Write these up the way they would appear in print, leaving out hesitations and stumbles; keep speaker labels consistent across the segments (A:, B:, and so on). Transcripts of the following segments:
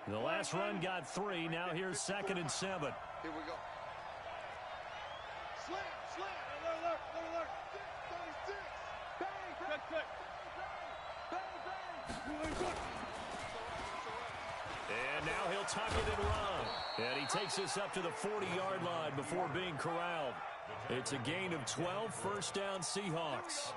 A: The last run got 3. Now here's 2nd and 7.
B: Here we go.
C: Slam. Alert. 36. Bang. Bang.
A: And now he'll tuck it and run. And he takes us up to the 40-yard line before being corralled. It's a gain of 12, first down Seahawks.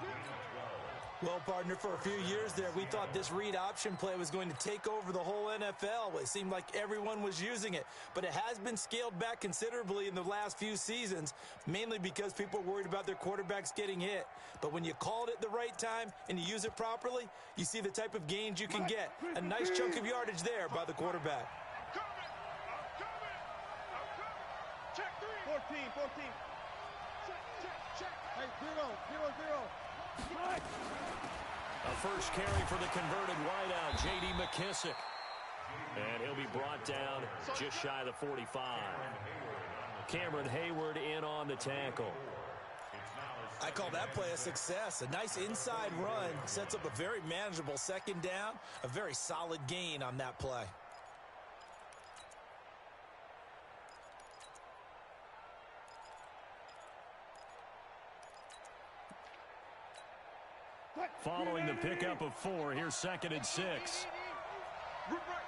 D: Well, partner, for a few years there, we thought this read option play was going to take over the whole NFL. It seemed like everyone was using it, but it has been scaled back considerably in the last few seasons, mainly because people are worried about their quarterbacks getting hit. But when you call it at the right time and you use it properly, you see the type of gains you can get. A nice chunk of yardage there by the quarterback.
C: I'm coming. Check 3. 14. Check. Hey, 0.
A: A first carry for the converted wideout, J.D. McKissick. And he'll be brought down just shy of the 45. Cameron Hayward in on the tackle.
D: I call that play a success. A nice inside run sets up a very manageable 2nd down, a very solid gain on that play.
A: Following the pickup of 4, here's 2nd and 6.
C: Rip right.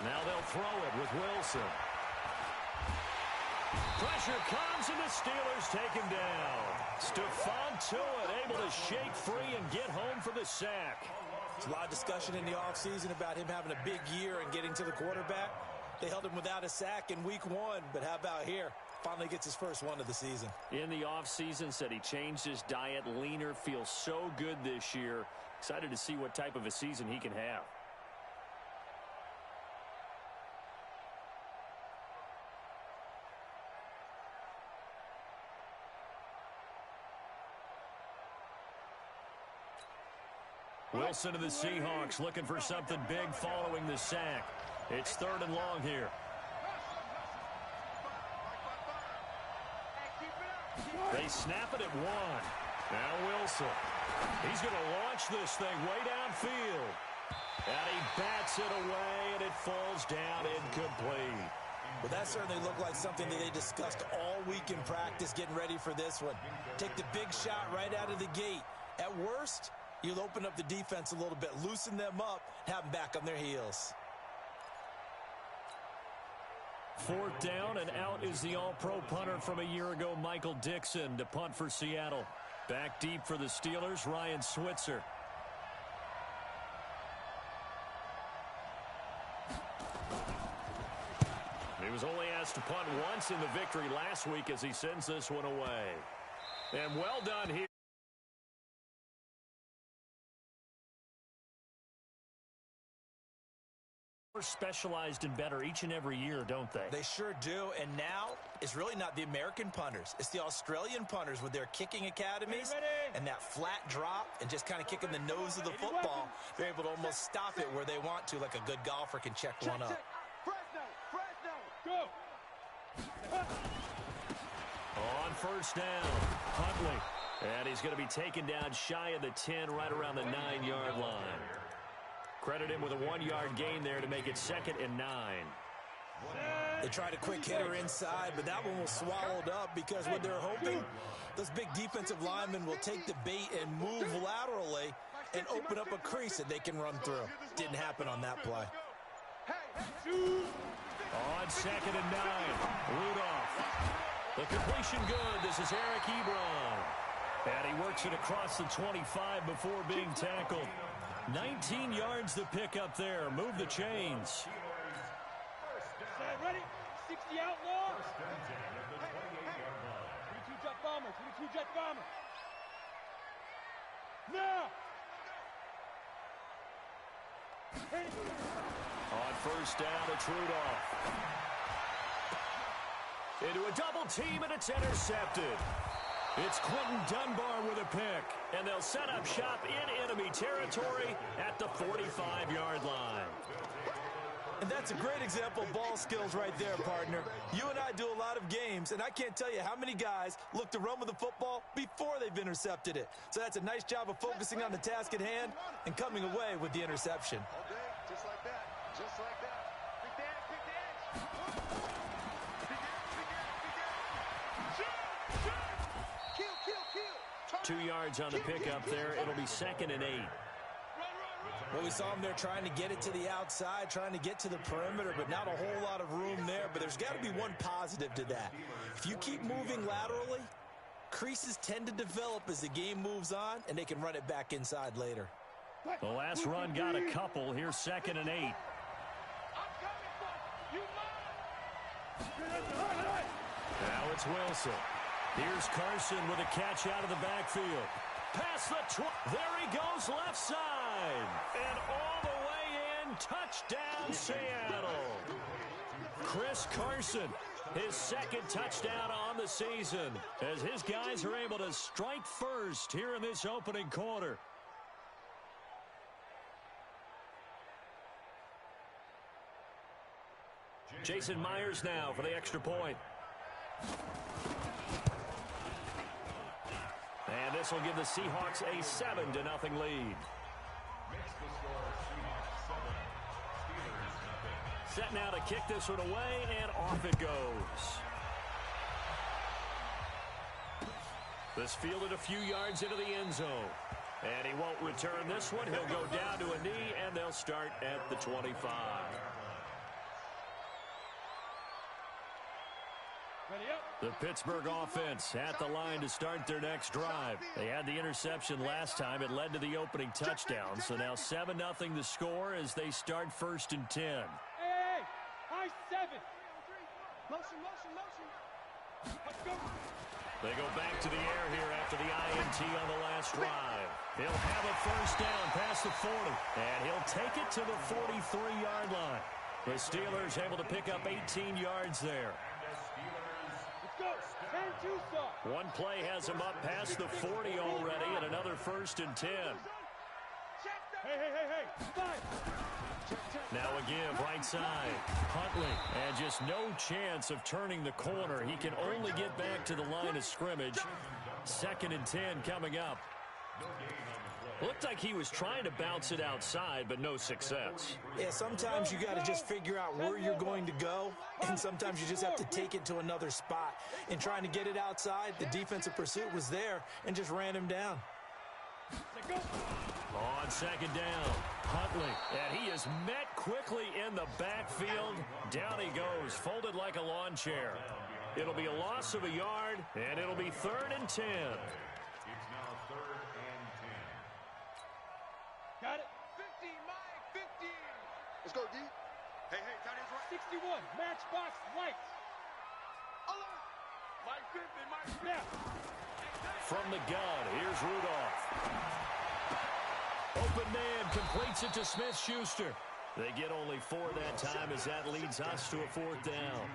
A: Now they'll throw it with Wilson. Pressure comes, and the Steelers take him down. Stephon Tuitt able to shake free and get home for the sack.
D: There's a lot of discussion in the offseason about him having a big year and getting to the quarterback. They held him without a sack in week 1, but how about here? Finally gets his first one of the season.
A: In the offseason, said he changed his diet, leaner, feels so good this year. Excited to see what type of a season he can have. Wilson to the Seahawks, looking for something big following the sack. It's 3rd and long here. They snap it at 1. Now Wilson. He's going to launch this thing way downfield. And he bats it away, and it falls down incomplete.
D: Well, that certainly looked like something that they discussed all week in practice, getting ready for this one. Take the big shot right out of the gate. At worst, you'll open up the defense a little bit, loosen them up, have them back on their heels.
A: 4th down, and out is the all-pro punter from a year ago, Michael Dixon, to punt for Seattle. Back deep for the Steelers, Ryan Switzer. He was only asked to punt once in the victory last week as he sends this one away. And well done here. Specialized and better each and every year, don't they?
D: They sure do, and now it's really not the American punters. It's the Australian punters with their kicking academies and that flat drop and just kind of kicking the nose of the football. They're able to almost stop it where they want to, like a good golfer can check one up.
C: Go.
A: On 1st down, Huntley. And he's going to be taken down shy of the 10, right around the 9-yard line. Credit him with a 1-yard gain there to make it 2nd and 9.
D: They tried a quick hitter inside, but that one was swallowed up because what they're hoping, those big defensive linemen will take the bait and move laterally and open up a crease that they can run through. Didn't happen on that play.
A: On 2nd and 9, Rudolph. The completion good. This is Eric Ebron. And he works it across the 25 before being tackled. 19 yards to pick up there. Move the chains.
C: Ready? 60 outlaws. 22 jet bombers. 22 jet bombers. Now.
A: On 1st down, it's Rudolph. Into a double team, and it's intercepted. It's Quentin Dunbar with a pick, and they'll set up shop in enemy territory at the 45-yard line.
D: And that's a great example of ball skills right there, partner. You and I do a lot of games, and I can't tell you how many guys look to run with the football before they've intercepted it. So that's a nice job of focusing on the task at hand and coming away with the interception.
C: All day, just like that. Just like that. Big dance, big dance. Big dance, big dance, big dance. Shoot, shoot. Kill, kill, kill.
A: 2 yards on the pickup there. It'll be 2nd and 8.
D: Well, we saw him there trying to get it to the outside, trying to get to the perimeter, but not a whole lot of room there. But there's got to be one positive to that. If you keep moving laterally, creases tend to develop as the game moves on, and they can run it back inside later.
A: The last run got a couple. Here's 2nd and 8.
C: I'm coming for you.
A: Now it's Wilson. Here's Carson with a catch out of the backfield. Past the there he goes left side. And all the way in. Touchdown, Seattle. Chris Carson, his 2nd touchdown on the season, as his guys are able to strike first here in this opening quarter. Jason Myers now for the extra point. And this will give the Seahawks a 7-0 lead. Set now to kick this one away, and off it goes. This fielded a few yards into the end zone. And he won't return this one. He'll go down to a knee, and they'll start at the 25. The Pittsburgh offense at the line to start their next drive. They had the interception last time. It led to the opening touchdown. So now 7-0 the score as they start 1st and 10.
C: Hey, high 7. Motion, motion, motion. Let's go.
A: They go back to the air here after the INT on the last drive. He'll have a 1st down past the 40. And he'll take it to the 43-yard line. The Steelers able to pick up 18 yards there. One play has him up past the 40 already, and another 1st and 10.
C: Hey.
A: Now again, right side. Huntley, and just no chance of turning the corner. He can only get back to the line of scrimmage. 2nd and 10 coming up. Looked like he was trying to bounce it outside, but no success.
D: Yeah, sometimes you got to just figure out where you're going to go, and sometimes you just have to take it to another spot. In trying to get it outside, the defensive pursuit was there and just ran him down.
A: On 2nd down, Huntley, and he is met quickly in the backfield. Down he goes, folded like a lawn chair. It'll be a loss of a yard, and it'll be 3rd and 10.
C: Got it. 50, Mike, 50. Let's go, D. Hey, tight ends right. 61, matchbox, lights. Alert. Mike 50, Mike. Snap.
A: From the gun, here's Rudolph. Open man completes it to Smith-Schuster. They get only 4 that time as that leads us to a 4th down.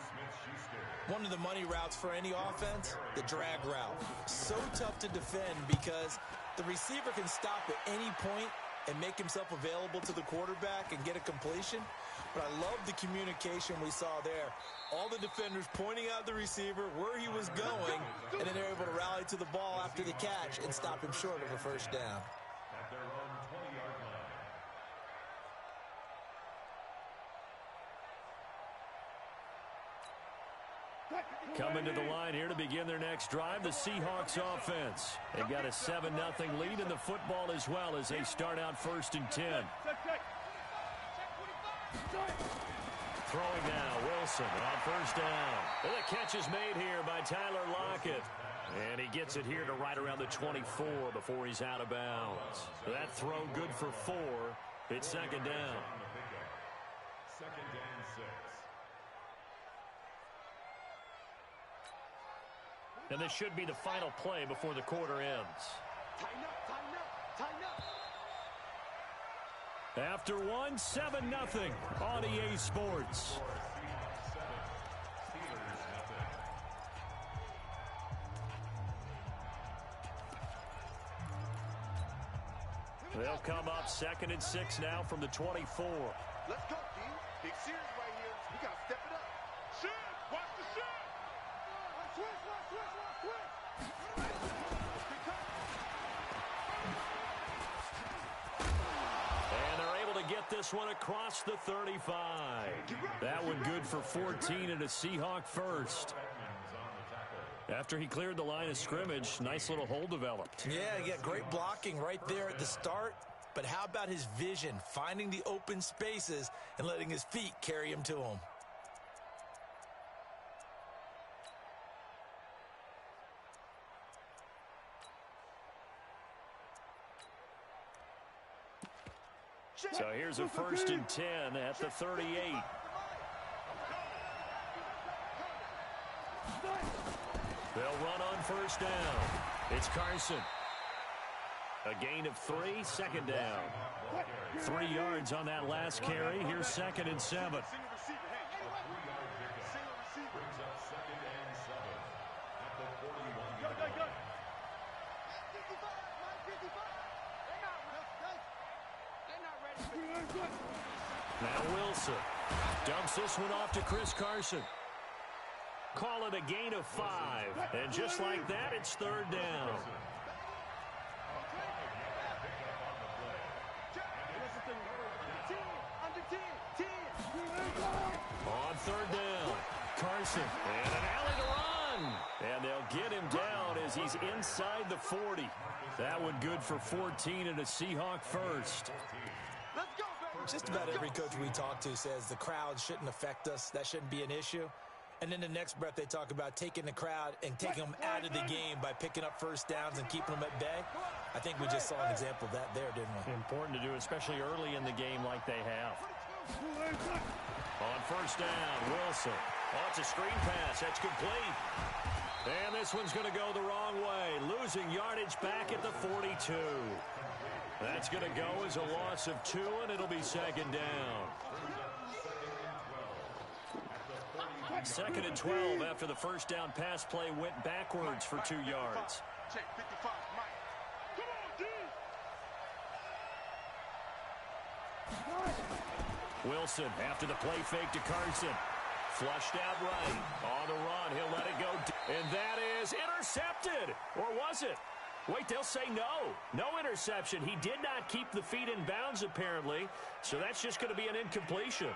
D: One of the money routes for any offense, the drag route. So tough to defend because the receiver can stop at any point and make himself available to the quarterback and get a completion. But I love the communication we saw there. All the defenders pointing out the receiver, where he was going, and then they're able to rally to the ball after the catch and stop him short of a 1st down.
B: At their own 20-yard line.
A: Coming to the line here to begin their next drive, the Seahawks offense. They've got a 7-0 lead in the football as well as they start out 1st and 10. Throwing now, Wilson on 1st down. And the catch is made here by Tyler Lockett. And he gets it here to right around the 24 before he's out of bounds. That throw good for 4. It's 2nd down.
B: 2nd and 6.
A: And this should be the final play before the quarter ends.
C: Tighten up.
A: After one, 7-0 on EA Sports. They'll come up 2nd and 6 now from the 24.
C: Let's go, D. Big series right here. We got to step it up. Shoot! Watch the shot! Switch!
A: And they're able to get this one across the 35. That one good for 14 and a Seahawk first. After he cleared the line of scrimmage, nice little hole developed.
D: Yeah, great blocking right there at the start. But how about his vision, finding the open spaces and letting his feet carry him to him?
A: So here's a 1st and 10 at the 38. They'll run on 1st down. It's Carson. A gain of 3, 2nd down. 3 yards on that last carry. Here's 2nd and 7. Now Wilson dumps this one off to Chris Carson. Call it a gain of 5. And just like that, it's 3rd down. On 3rd down, Carson, and an alley to run. And they'll get him down as he's inside the 40. That one good for 14 and a Seahawk first.
D: Just about every coach we talk to says the crowd shouldn't affect us. That shouldn't be an issue. And then the next breath they talk about taking the crowd and taking them out of the game by picking up 1st downs and keeping them at bay. I think we just saw an example of that there, didn't we?
A: Important to do, especially early in the game like they have. On 1st down, Wilson. Oh, it's a screen pass. That's complete. And this one's going to go the wrong way. Losing yardage back at the 42. That's going to go as a loss of 2, and it'll be 2nd down. 2nd and 12 after the 1st down pass play went backwards for 2 yards.
C: Check 55, Mike. Come on, D.
A: Wilson after the play fake to Carson. Flushed out right. On the run, he'll let it go. And that is intercepted. Or was it? Wait, they'll say no. No interception. He did not keep the feet in bounds, apparently. So that's just going to be an incompletion.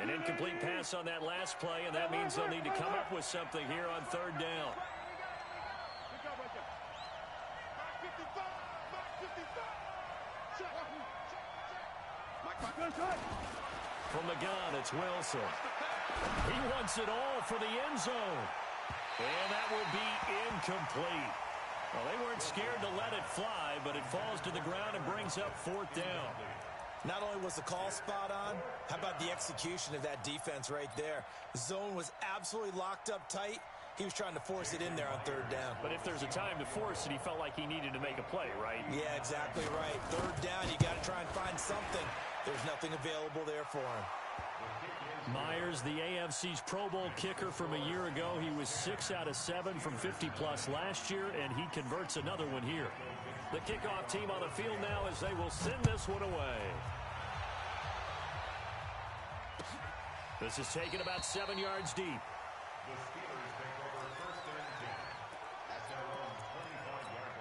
A: An incomplete pass on that last play, and that means they'll need to come up with something here on 3rd down. From the gun, it's Wilson. He wants it all for the end zone. And that will be incomplete. Well, they weren't scared to let it fly, but it falls to the ground and brings up 4th down.
D: Not only was the call spot on, how about the execution of that defense right there? The zone was absolutely locked up tight. He was trying to force it in there on 3rd down.
A: But if there's a time to force it, he felt like he needed to make a play, right?
D: Yeah, exactly right. 3rd down, you got to try and find something. There's nothing available there for him.
A: Myers, the AFC's Pro Bowl kicker from a year ago. He was 6 out of 7 from 50-plus last year, and he converts another one here. The kickoff team on the field now as they will send this one away. This is taken about 7 yards deep.
B: The Steelers take over 1st and 10 at their own 25-yard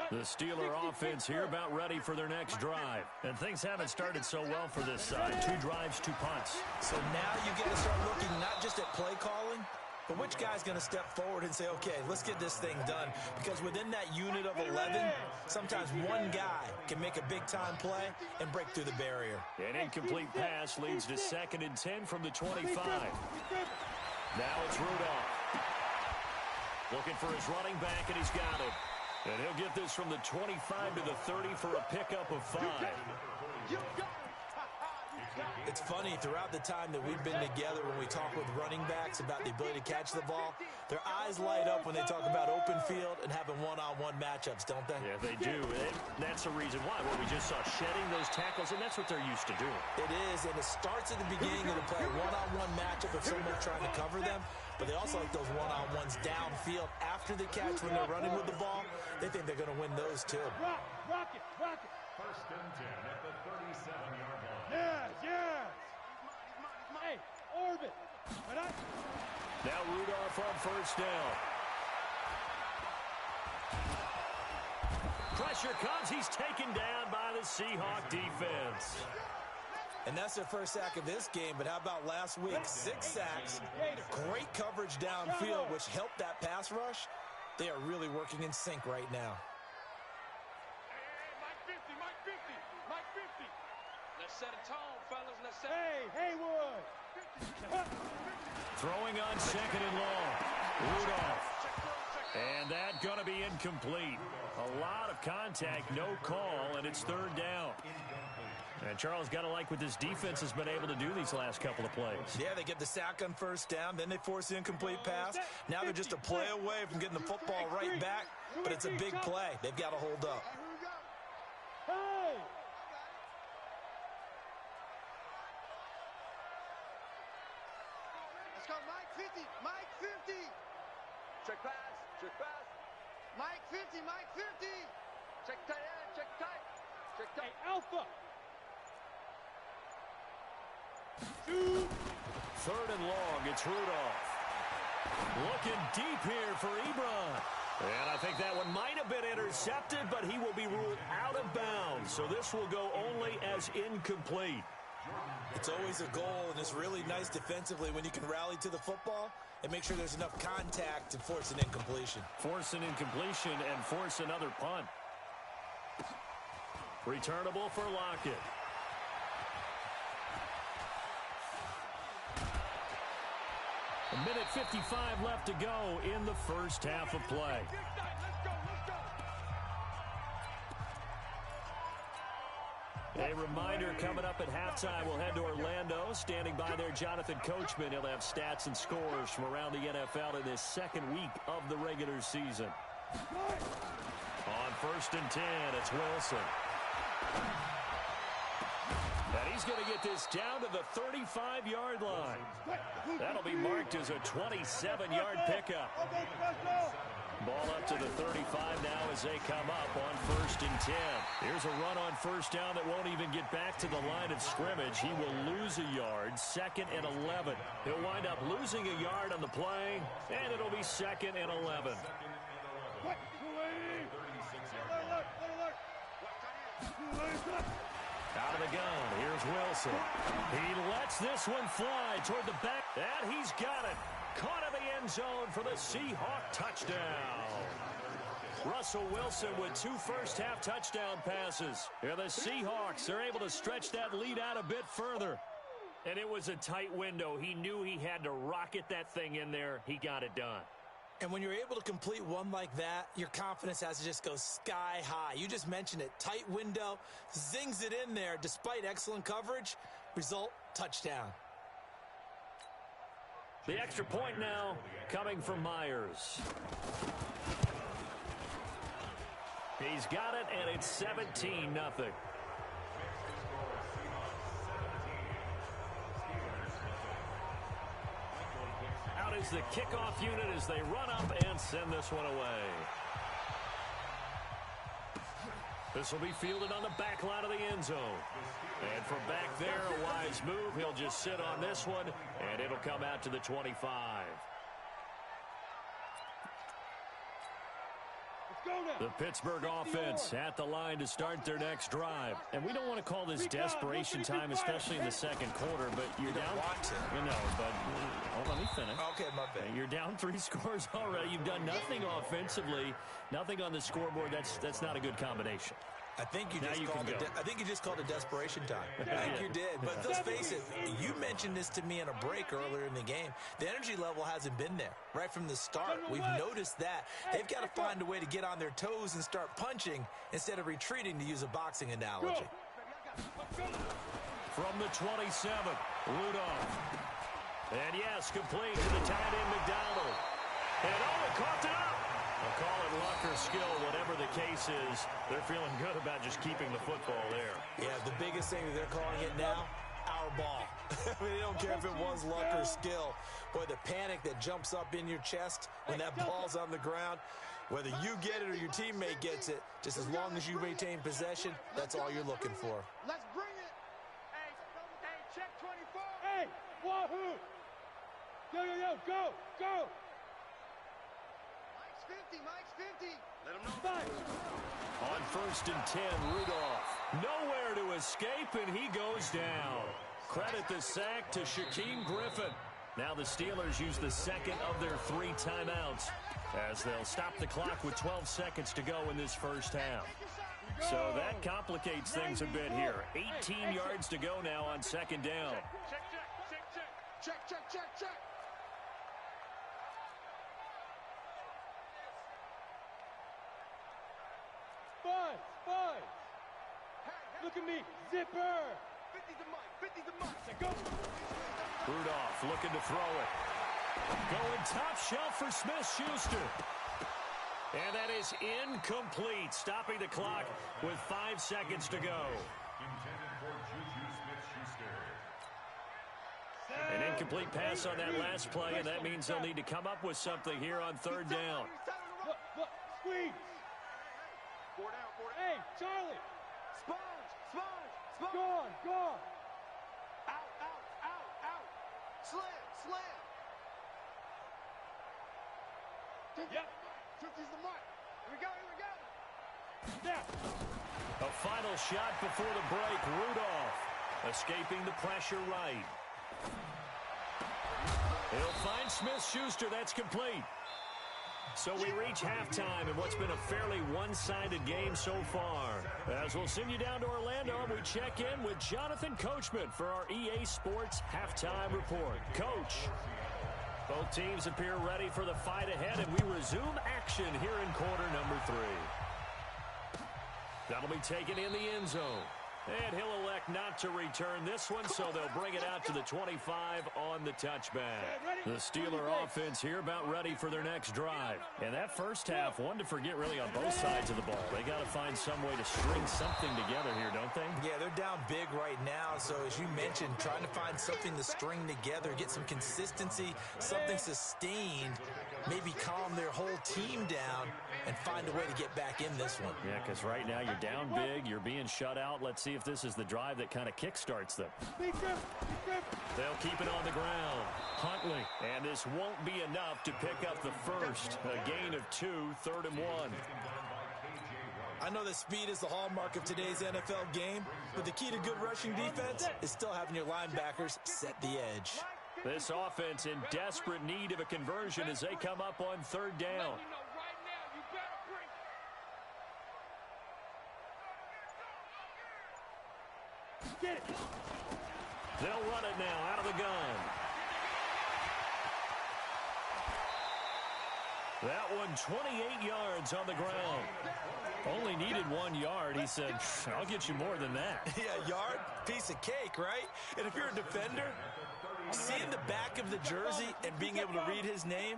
B: line.
A: The Steeler offense here about ready for their next drive. And things haven't started so well for this side. 2 drives, 2 punts.
D: So now you got to start looking not just at play calling, but which guy's going to step forward and say, okay, let's get this thing done. Because within that unit of 11, sometimes one guy can make a big-time play and break through the barrier.
A: An incomplete pass leads to 2nd and 10 from the 25. Now it's Rudolph. Looking for his running back, and he's got it. And he'll get this from the 25 to the 30 for a pickup of 5.
D: It's funny, throughout the time that we've been together, when we talk with running backs about the ability to catch the ball, their eyes light up when they talk about open field and having one-on-one matchups, don't they?
A: Yeah, they do. And that's the reason why. Well, we just saw shedding those tackles, and that's what they're used to doing.
D: It is, and it starts at the beginning of the play, one-on-one matchup if someone's trying to cover them, but they also like those one-on-ones downfield after the catch when they're running with the ball, they think they're going to win those too.
B: Rock it. First and 10 at the 37-yard line.
C: Yes.
E: Hey, orbit.
A: Now Rudolph on first down. Pressure comes. He's taken down by the Seahawk defense.
D: And that's their first sack of this game, but how about last week? 6 sacks, great coverage downfield, which helped that pass rush. They are really working in sync right now.
E: Mike 50. Let's set a tone, fellas. Let's set.
C: Hey, Haywood.
A: Throwing on second and long. Rudolph. And that going to be incomplete. A lot of contact, no call, and it's third down. And Charles, got to like what this defense has been able to do these last couple of plays.
D: Yeah, they get the sack on first down, then they force the incomplete pass. Now they're just a play away from getting the football right back, but it's a big play. They've got to hold up.
C: Hey. Let's go, Mike 50. Check pass. Mike 50. Check tight end.
E: Hey, Alpha.
A: Third and long, it's Rudolph. Looking deep here for Ebron. And I think that one might have been intercepted, but he will be ruled out of bounds. So this will go only as incomplete.
D: It's always a goal, and it's really nice defensively when you can rally to the football and make sure there's enough contact to force an incompletion.
A: Force an incompletion and force another punt. Returnable for Lockett. A minute 55 left to go in the first half of play. A reminder, coming up at halftime, we'll head to Orlando. Standing by there, Jonathan Coachman. He'll have stats and scores from around the NFL in this second week of the regular season. On first and 10, it's Wilson. And he's going to get this down to the 35-yard line. That'll be marked as a 27-yard pickup. Ball up to the 35 now as they come up on first and 10. Here's a run on first down that won't even get back to the line of scrimmage. He will lose a yard, second and 11. He'll wind up losing a yard on the play, and it'll be second and 11. Out of the gun, here's Wilson. He lets this one fly toward the back, and he's got it. Caught in the end zone for the Seahawk touchdown. Russell Wilson with 2 first-half touchdown passes. And the Seahawks are able to stretch that lead out a bit further. And it was a tight window. He knew he had to rocket that thing in there. He got it done.
D: And when you're able to complete one like that, your confidence has to just go sky high. You just mentioned it. Tight window, zings it in there despite excellent coverage. Result, touchdown.
A: The extra point now coming from Myers. He's got it, and it's 17-0. Out is the kickoff unit as they run up and send this one away. This will be fielded on the back line of the end zone. And from back there, a wise move. He'll just sit on this one, and it'll come out to the 25. The Pittsburgh offense at the line to start their next drive. And we don't want to call this desperation time, especially in the second quarter, but you're down. You know, but let me finish.
D: Okay, my bad.
A: You're down 3 scores already. You've done nothing offensively, nothing on the scoreboard. That's not a good combination.
D: I think you just called it desperation time. I think you did. But let's face it, you mentioned this to me in a break earlier in the game. The energy level hasn't been there right from the start. We've noticed that. They've got to find a way to get on their toes and start punching instead of retreating, to use a boxing analogy.
A: From the 27, Rudolph. And yes, complete to the tight end, McDonald. And caught it up. I'll call it luck or skill, whatever the case is. They're feeling good about just keeping the football there.
D: Yeah, the biggest thing that they're calling it now, our ball. I mean, they don't care if it was luck or skill. Boy, the panic that jumps up in your chest when that ball's on the ground, whether you get it or your teammate gets it, just as long as you retain possession, that's all you're looking for.
C: Let's bring it.
E: Hey, check 24. Hey, wahoo! Yo, go!
C: Mike's 50, Mike's 50.
E: Let him know. Five.
A: On 1st and 10, Rudolph. Nowhere to escape, and he goes down. Credit the sack to Shaquem Griffin. Now the Steelers use the second of their 3 timeouts as they'll stop the clock with 12 seconds to go in this first half. So that complicates things a bit here. 18 yards to go now on 2nd down.
C: Check.
E: Five. Look at me, zipper.
C: 50's the mic.
E: Go.
A: Rudolph looking to throw it. Going top shelf for Smith-Schuster. And that is incomplete, stopping the clock with 5 seconds to go.
B: Intended for Juju Smith-Schuster.
A: An incomplete pass on that last play, and that means they'll need to come up with something here on 3rd down.
E: Look, squeeze.
C: 4 down.
E: Hey, Charlie.
C: Sponge.
E: Go on.
C: Out. Slam.
E: Yep.
C: 50's the mic. Here we go.
E: Snap.
A: A final shot before the break. Rudolph escaping the pressure right. He'll find Smith-Schuster. That's complete. So we reach halftime in what's been a fairly one-sided game so far. As we'll send you down to Orlando, we check in with Jonathan Coachman for our EA Sports Halftime Report. Coach, both teams appear ready for the fight ahead, and we resume action here in quarter number 3. That'll be taken in the end zone. And he'll elect not to return this one, so they'll bring it out to the 25 on the touchback. The Steeler offense here about ready for their next drive. And that first half, one to forget really on both sides of the ball. They got to find some way to string something together here, don't they?
D: Yeah, they're down big right now, so as you mentioned, trying to find something to string together, get some consistency, something sustained, maybe calm their whole team down and find a way to get back in this one.
A: Yeah, because right now you're down big, you're being shut out. Let's see if this is the drive that kind of kickstarts them. They'll keep it on the ground. Huntley, and this won't be enough to pick up the first. A gain of 2, 3rd and 1.
D: I know that speed is the hallmark of today's NFL game, but the key to good rushing defense is still having your linebackers set the edge.
A: This offense in desperate need of a conversion as they come up on 3rd down.
E: Get it.
A: They'll run it now out of the gun. That one 28 yards on the ground. Only needed 1 yard. He said, I'll get you more than that.
D: Yeah, yard, piece of cake, right? And if you're a defender, seeing the back of the jersey and being able to read his name,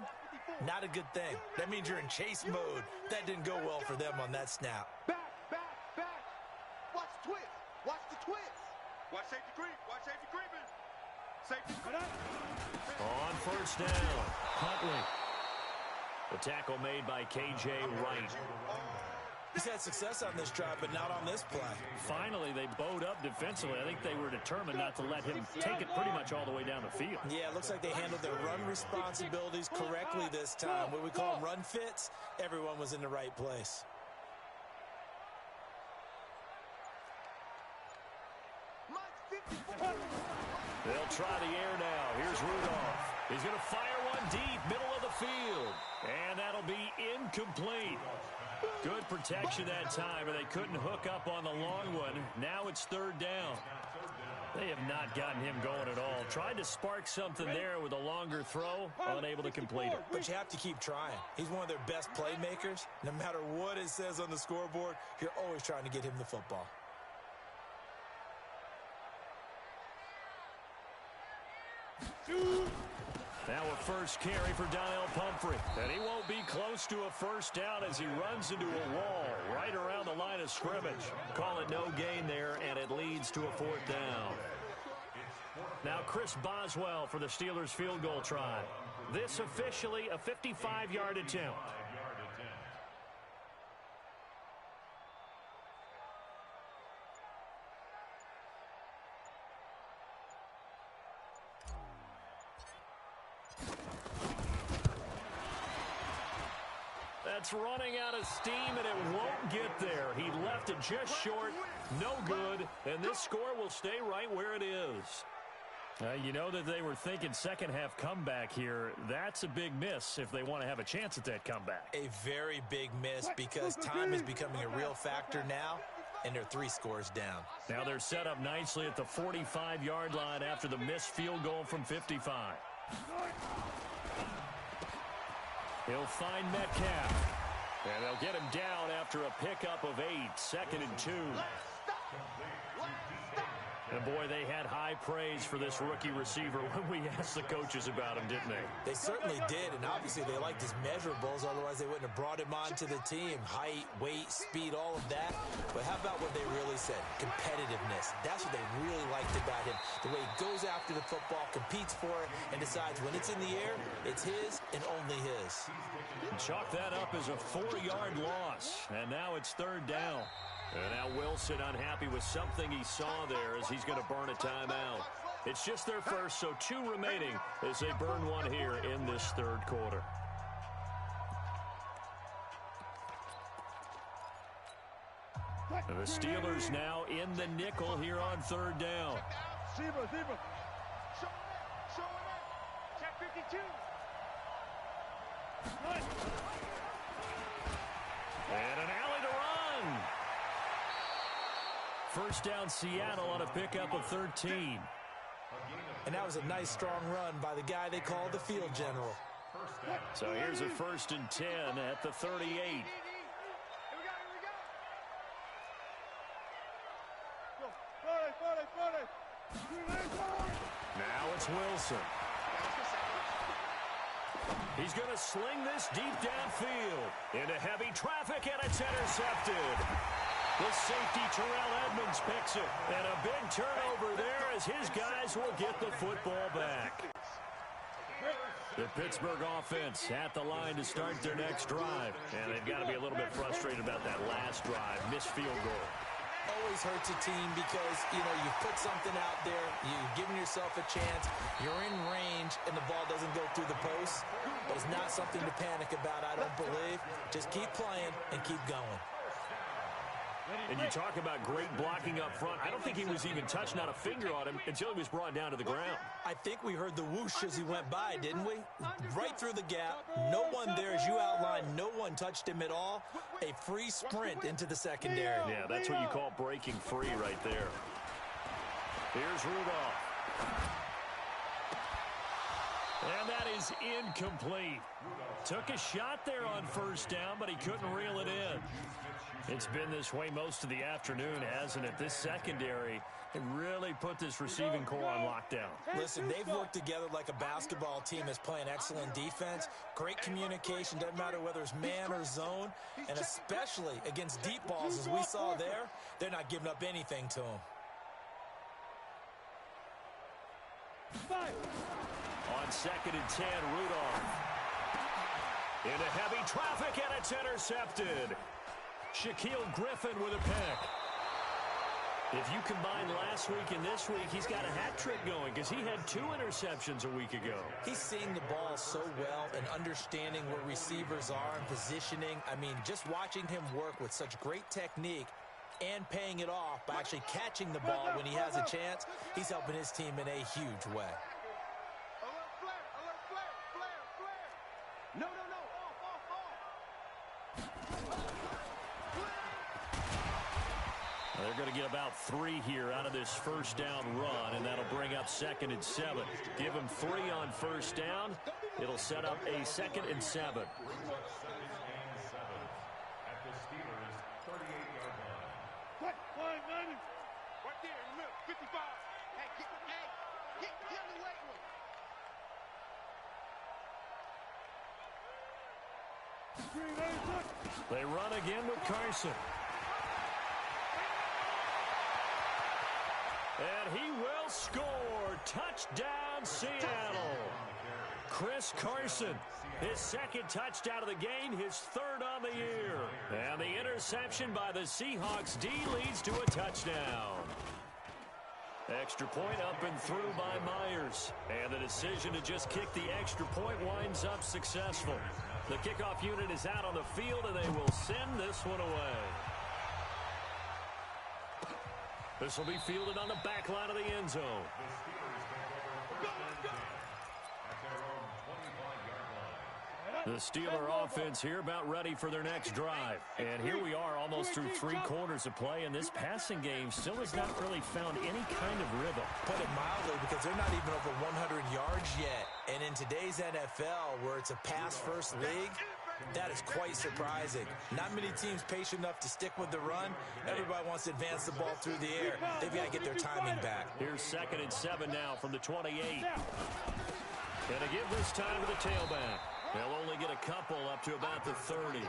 D: not a good thing. That means you're in chase mode. That didn't go well for them on that snap.
C: Back. Watch the twist. Watch safety creeping. Safety creeping.
A: On 1st down, Huntley. The tackle made by K.J. Wright.
D: He's had success on this drive, but not on this play.
A: Finally, they bowed up defensively. I think they were determined not to let him take it pretty much all the way down the field.
D: Yeah, it looks like they handled their run responsibilities correctly this time. What we call them run fits, everyone was in the right place.
A: They'll try the air now. Here's Rudolph. He's going to fire one deep, middle of the field. And that'll be incomplete. Good protection that time, and they couldn't hook up on the long one. Now it's 3rd down. They have not gotten him going at all. Tried to spark something there with a longer throw, unable to complete it.
D: But you have to keep trying. He's one of their best playmakers. No matter what it says on the scoreboard, you're always trying to get him the football.
A: Now a first carry for Donnell Pumphrey. And he won't be close to a first down as he runs into a wall right around the line of scrimmage. Call it no gain there, and it leads to a 4th down. Now Chris Boswell for the Steelers field goal try. This officially a 55-yard attempt. That's running out of steam, and it won't get there. He left it just short, no good, and this score will stay right where it is. You know that they were thinking second-half comeback here. That's a big miss if they want to have a chance at that comeback.
D: A very big miss because time is becoming a real factor now, and they're 3 scores down.
A: Now they're set up nicely at the 45-yard line after the missed field goal from 55. He'll find Metcalf. And they'll get him down after a pickup of 8, 2nd and 2. And boy, they had high praise for this rookie receiver when we asked the coaches about him, didn't they?
D: They certainly did, and obviously they liked his measurables, otherwise they wouldn't have brought him onto the team. Height, weight, speed, all of that. But how about what they really said? Competitiveness. That's what they really liked about him. The way he goes after the football, competes for it, and decides when it's in the air, it's his and only his.
A: Chalk that up as a 4-yard loss, and now it's 3rd down. And now Wilson unhappy with something he saw there as he's going to burn a timeout. It's just their first, so 2 remaining as they burn one here in this 3rd quarter. And the Steelers now in the nickel here on 3rd down.
C: Zebra. Show it up. Check 52.
A: And an alley to run. First down Seattle on a pickup of 13.
D: And that was a nice strong run by the guy they call the field general.
A: So here's a 1st and 10 at the 38.
C: Here we go.
A: Now it's Wilson. He's going to sling this deep downfield into heavy traffic, and it's intercepted. The safety, Terrell Edmonds, picks it. And a big turnover there as his guys will get the football back. The Pittsburgh offense at the line to start their next drive. And they've got to be a little bit frustrated about that last drive. Missed field goal.
D: Always hurts a team because, you know, you've put something out there, you've given yourself a chance, you're in range, and the ball doesn't go through the post. But it's not something to panic about, I don't believe. Just keep playing and keep going.
A: And you talk about great blocking up front. I don't think he was even touched, not a finger on him, until he was brought down to the ground.
D: I think we heard the whoosh as he went by, didn't we? Right through the gap. No one there, as you outlined, no one touched him at all. A free sprint into the secondary.
A: Yeah, that's what you call breaking free right there. Here's Rudolph. And that is incomplete. Took a shot there on 1st down, but he couldn't reel it in. It's been this way most of the afternoon, hasn't it? This secondary can really put this receiving core on lockdown.
D: Listen, they've worked together like a basketball team that's playing excellent defense. Great communication, doesn't matter whether it's man or zone. And especially against deep balls, as we saw there, they're not giving up anything to them.
A: On 2nd and 10, Rudolph. Into heavy traffic, and it's intercepted. Shaquille Griffin with a pick. If you combine last week and this week, he's got a hat trick going because he had 2 interceptions a week ago.
D: He's seeing the ball so well and understanding where receivers are and positioning. I mean, just watching him work with such great technique and paying it off by actually catching the ball when he has a chance, he's helping his team in a huge way.
C: No.
A: They're going to get about 3 here out of this 1st down run, and that'll bring up 2nd and 7. Give them 3 on 1st down. It'll set up a 2nd and 7.
B: At the Steelers' 38-yard line.
C: Right there in the middle, 55. Hey, get the late one.
A: They run again with Carson. And he will score. Touchdown, Seattle. Chris Carson, his second touchdown of the game, his third on the year. And the interception by the Seahawks D leads to a touchdown. Extra point up and through by Myers. And the decision to just kick the extra point winds up successful. The kickoff unit is out on the field, and they will send this one away. This will be fielded on the back line of the end zone. The Steeler offense here about ready for their next drive. And here we are almost through 3 quarters of play, and this passing game still has not really found any kind of rhythm.
D: Put it mildly, because they're not even over 100 yards yet. And in today's NFL, where it's a pass-first league, that is quite surprising. Not many teams patient enough to stick with the run. Everybody wants to advance the ball through the air. They've got to get their timing back.
A: Here's 2nd and 7 now from the 28. And to give this time to the tailback. They'll only get a couple up to about the 30.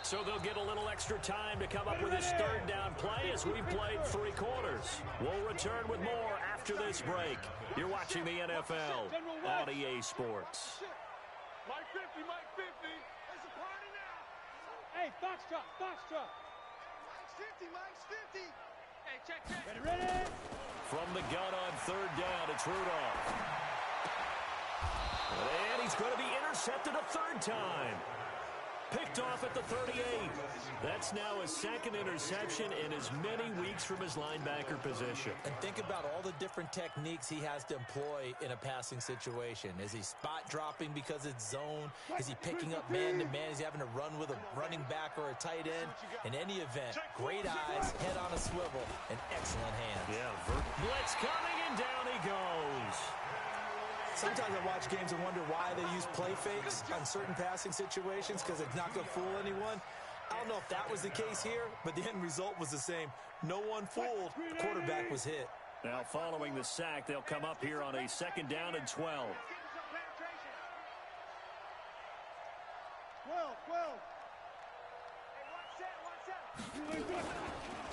A: So they'll get a little extra time to come up with his third down play as we've played 3 quarters. We'll return with more after this break. You're watching the NFL on EA Sports.
E: Mike 50, Mike 50.
C: It's a party now.
E: Hey, Foxtrot, Foxtrot.
C: Mike's 50, Mike's 50.
E: Hey, check, check. Ready?
A: From the gun on 3rd down, it's Rudolph. And he's going to be intercepted a 3rd time. Picked off at the 38. That's now his 2nd interception in as many weeks from his linebacker position.
D: And think about all the different techniques he has to employ in a passing situation. Is he spot dropping because it's zone? Is he picking up man-to-man? Is he having to run with a running back or a tight end? In any event, great eyes, head on a swivel, and excellent hands.
A: Yeah, blitz coming, and down he goes.
D: Sometimes I watch games and wonder why they use play fakes on certain passing situations, because it's not going to fool anyone. I don't know if that was the case here, but the end result was the same. No one fooled. The quarterback was hit.
A: Now following the sack, they'll come up here on a 2nd down and 12.
C: 12. Hey, watch that.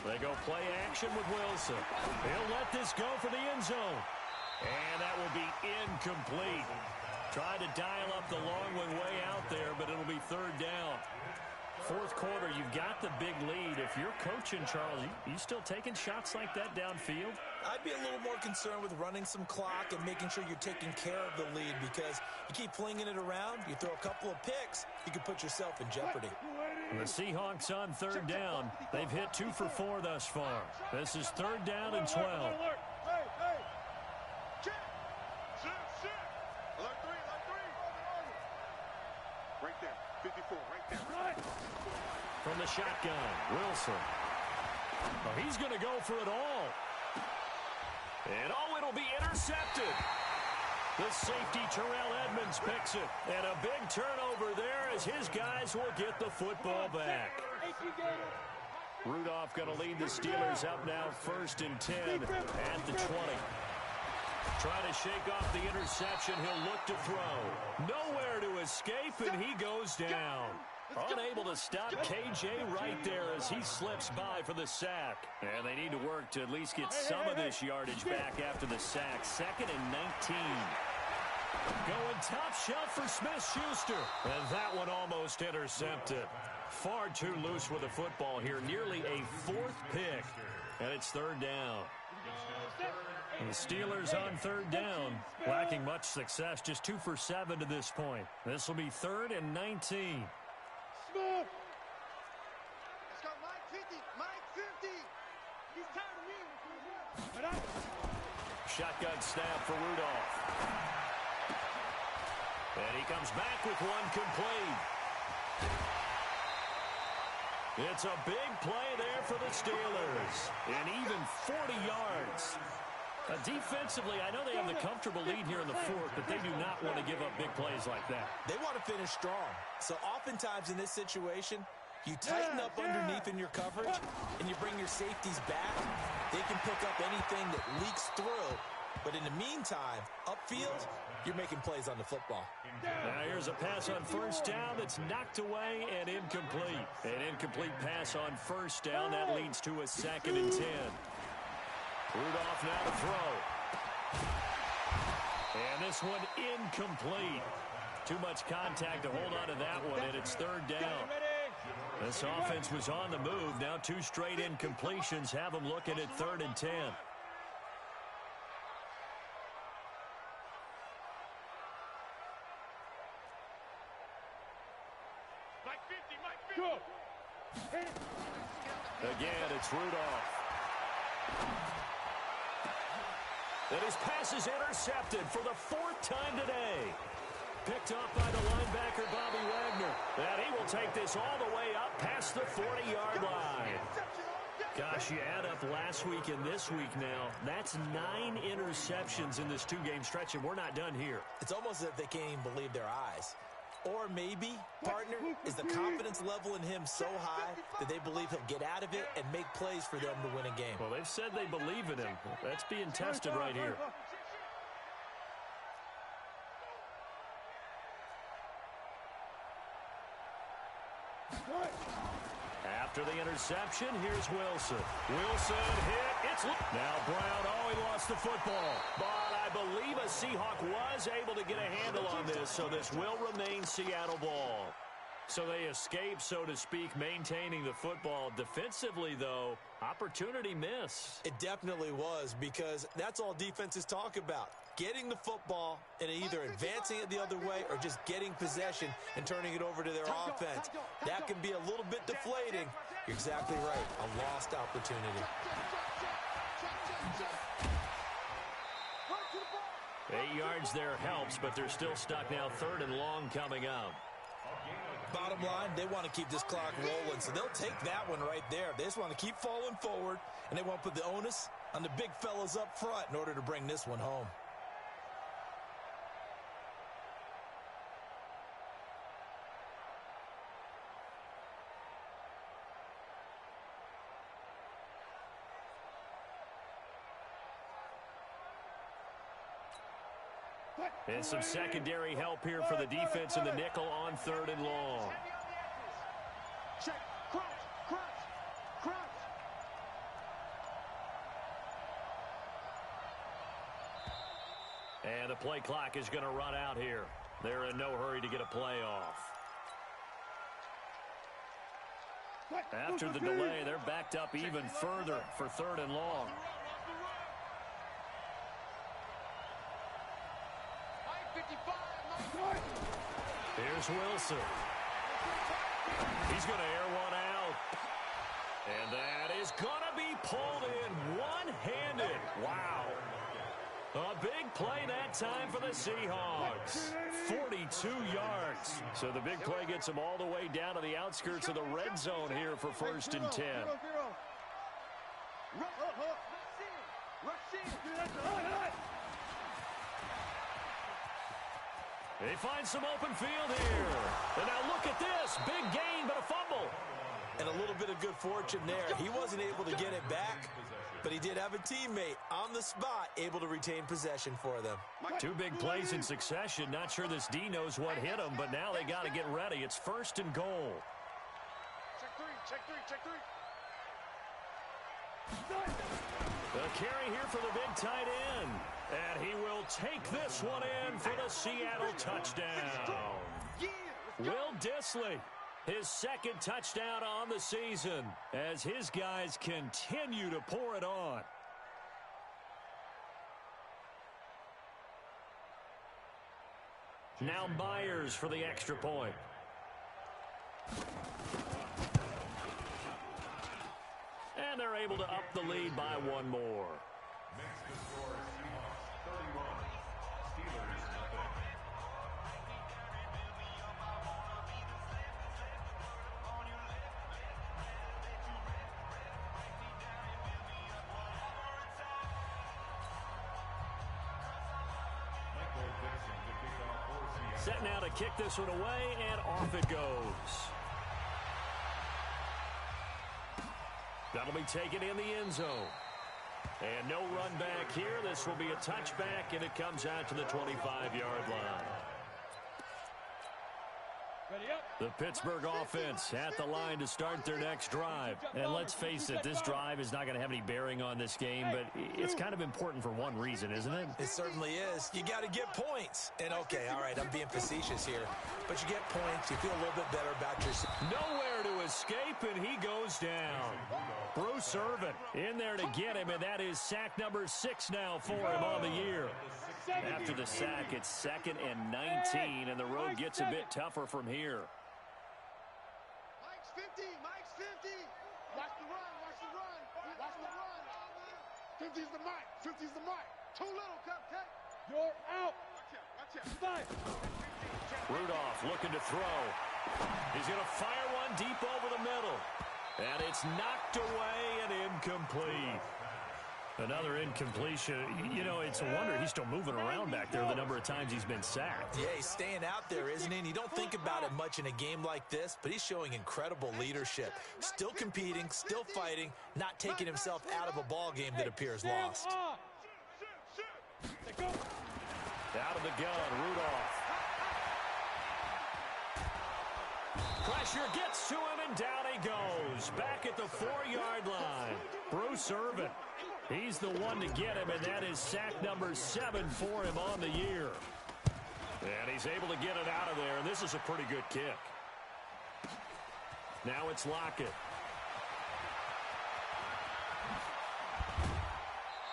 A: They go play action with Wilson. He'll let this go for the end zone. And that will be incomplete. Tried to dial up the long one way out there, but it'll be 3rd down. 4th quarter, you've got the big lead. If you're coaching, Charles, you still taking shots like that downfield?
D: I'd be a little more concerned with running some clock and making sure you're taking care of the lead, because you keep flinging it around, you throw a couple of picks, you can put yourself in jeopardy.
A: The Seahawks on 3rd down. They've hit 2 for 4 thus far. This is 3rd down and 12.
C: Right there, 54, right there.
A: From the shotgun, Wilson. Oh, he's going to go for it all. And it'll be intercepted. The safety, Terrell Edmonds, picks it. And a big turnover there as his guys will get the football back. Rudolph going to lead the Steelers up now 1st and 10 at the 20. Trying to shake off the interception. He'll look to throw. Nowhere to escape, and he goes down. Unable to stop KJ right there as he slips by for the sack. And they need to work to at least get some of this yardage back after the sack. 2nd and 19. Going top shelf for Smith-Schuster. And that one almost intercepted. Far too loose with the football here. Nearly a 4th pick. And it's 3rd down. The Steelers on 3rd down, lacking much success, just 2 for 7 to this point. This will be 3rd and 19.
C: Let's go, Mike 50, Mike 50. He's tired of me.
A: Shotgun snap for Rudolph. And he comes back with one complete. It's a big play there for the Steelers. And even 40 yards. Defensively, I know they have the comfortable lead here in the 4th, but they do not want to give up big plays like that.
D: They want to finish strong. So oftentimes in this situation, you tighten up underneath in your coverage, and you bring your safeties back. They can pick up anything that leaks through, But in the meantime, upfield, you're making plays on the football.
A: Now here's a pass on first down that's knocked away and incomplete. An incomplete pass on first down. That leads to a 2nd and 10. Rudolph now to throw. And this one incomplete. Too much contact to hold on to that one, and it's 3rd down. This offense was on the move. Now 2 straight incompletions have them looking at 3rd and 10. Again, it's Rudolph. And his pass is intercepted for the 4th time today. Picked up by the linebacker, Bobby Wagner. And he will take this all the way up past the 40-yard line. Gosh, you add up last week and this week now. That's 9 interceptions in this 2-game stretch, and we're not done here.
D: It's almost as if they can't even believe their eyes. Or maybe, partner, is the confidence level in him so high that they believe he'll get out of it and make plays for them to win a game.
A: Well, they've said they believe in him. That's being tested right here. After the interception, here's Wilson. Wilson hit. It's now Brown. Oh, he lost the football. But I believe a Seahawk was able to get a handle on this, so this will remain Seattle ball. So they escape, so to speak, maintaining the football. Defensively, though, opportunity miss.
D: It definitely was, because that's all defenses talk about. Getting the football and either advancing it the other way or just getting possession and turning it over to their offense. That can be a little bit deflating. You're exactly right. A lost opportunity.
A: 8 yards there helps, but they're still stuck now. 3rd and long coming up.
D: Bottom line, they want to keep this clock rolling, so they'll take that one right there. They just want to keep falling forward, and they want to put the onus on the big fellas up front in order to bring this one home.
A: And some secondary help here for the defense in the nickel on 3rd and long.
C: Check, crunch, crunch, crunch.
A: And the play clock is going to run out here. They're in no hurry to get a play off. After the delay, they're backed up even further for 3rd and long. Here's Wilson. He's going to air one out. And that is going to be pulled in one-handed. Wow. A big play that time for the Seahawks. 42 yards. So the big play gets them all the way down to the outskirts of the red zone here for 1st and 10. They find some open field here. And now look at this. Big gain, but a fumble.
D: And a little bit of good fortune there. He wasn't able to get it back, but he did have a teammate on the spot able to retain possession for them.
A: 2 big plays in succession. Not sure this D knows what hit him, but now they got to get ready. It's 1st and goal.
C: Check 3, check 3, check 3.
A: The carry here for the big tight end. And he will take this one in for the Seattle touchdown. Will Dissly, his 2nd touchdown on the season as his guys continue to pour it on. Now Myers for the extra point. And they're able to up the lead by 1 more.
B: Makes the score Seahawks 31, Steelers nothing. Michael Dixon to kick off for Seattle.
A: Set now to kick this one away, and off it goes. That'll be taken in the end zone. And no run back here. This will be a touchback, and it comes out to the 25-yard line. The Pittsburgh offense at the line to start their next drive. And let's face it, this drive is not going to have any bearing on this game, but it's kind of important for one reason, isn't it?
D: It certainly is. You got to get points. And, okay, all right, I'm being facetious here. But you get points, you feel a little bit better about yourself.
A: Nowhere to escape, and he goes down. Bruce Irvin in there to get him, and that is sack number 6 now for him on the year. After the sack, it's 2nd and 19, and the road gets a bit tougher from here.
C: Mike's 50. Mike's 50. Watch the run. Watch the run. Watch the run. 50's the Mike. 50's the Mike. Too little, Cupcake. You're out. Watch out. Watch out.
A: Rudolph looking to throw. He's going to fire one deep over the middle. And it's knocked away and incomplete. Another incompletion. You know, it's a wonder he's still moving around back there the number of times he's been sacked.
D: Yeah, he's staying out there, isn't he? And you don't think about it much in a game like this, but he's showing incredible leadership. Still competing, still fighting, not taking himself out of a ball game that appears lost.
A: Out of the gun, Rudolph. Pressure gets to him, and down he goes. Back at the 4-yard line. Bruce Irvin. He's the one to get him, and that is sack number 7 for him on the year. And he's able to get it out of there, and this is a pretty good kick. Now it's Lockett.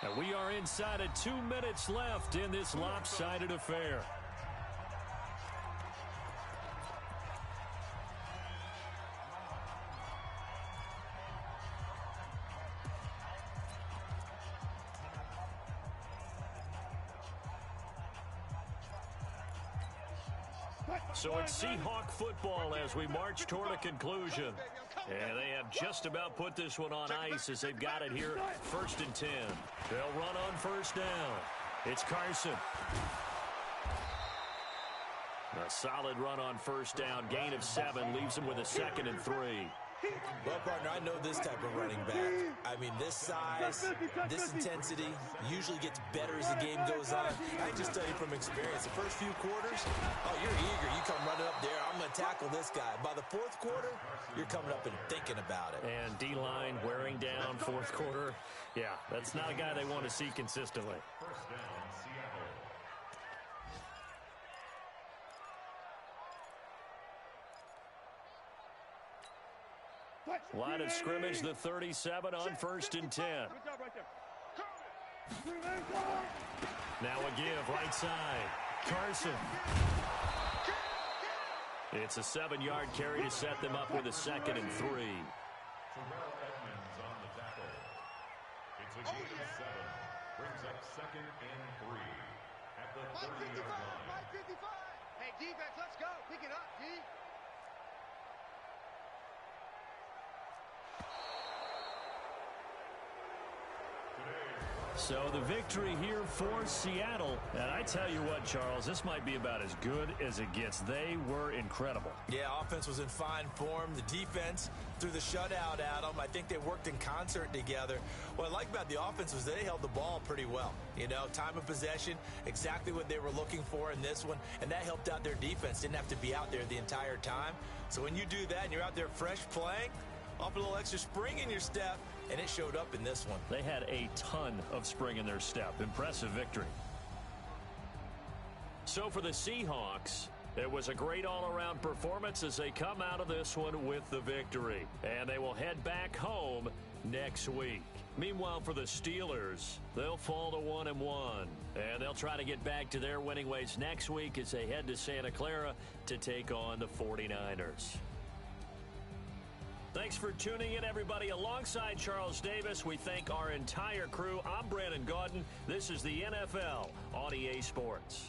A: And we are inside of 2 minutes left in this lopsided affair. So it's Seahawk football as we march toward a conclusion. And they have just about put this one on ice as they've got it here 1st and 10. They'll run on 1st down. It's Carson. A solid run on 1st down. Gain of 7 leaves him with a 2nd and 3.
D: Well, partner, I know this type of running back. I mean, this size, this intensity usually gets better as the game goes on. I can just tell you from experience, the first few quarters, oh, you're eager. You come running up there, I'm going to tackle this guy. By the 4th quarter, you're coming up and thinking about it.
A: And D-line wearing down 4th quarter. Yeah, that's not a guy they want to see consistently.
B: 1st down, Seattle.
A: Line of scrimmage, the 37 on 1st and 10. Now a give, right side. Carson. It's a 7-yard carry to set them up with a 2nd and 3.
B: Terrell Edmonds on the tackle. It's a gain of 7. Brings up 2nd and 3 at the 30-yard line.
C: Mike 55. Hey, defense, let's go. Pick it up, D.
A: So the victory here for Seattle. And I tell you what, Charles, this might be about as good as it gets. They were incredible.
D: Yeah, offense was in fine form. The defense threw the shutout at them. I think they worked in concert together. What I like about the offense was they held the ball pretty well. You know, time of possession, exactly what they were looking for in this one. And that helped out their defense. Didn't have to be out there the entire time. So when you do that and you're out there fresh playing, off a little extra spring in your step, and it showed up in this one.
A: They had a ton of spring in their step. Impressive victory. So for the Seahawks, it was a great all-around performance as they come out of this one with the victory. And they will head back home next week. Meanwhile, for the Steelers, they'll fall to 1-1. And they'll try to get back to their winning ways next week as they head to Santa Clara to take on the 49ers. Thanks for tuning in, everybody. Alongside Charles Davis, we thank our entire crew. I'm Brandon Gaudin. This is the NFL on EA Sports.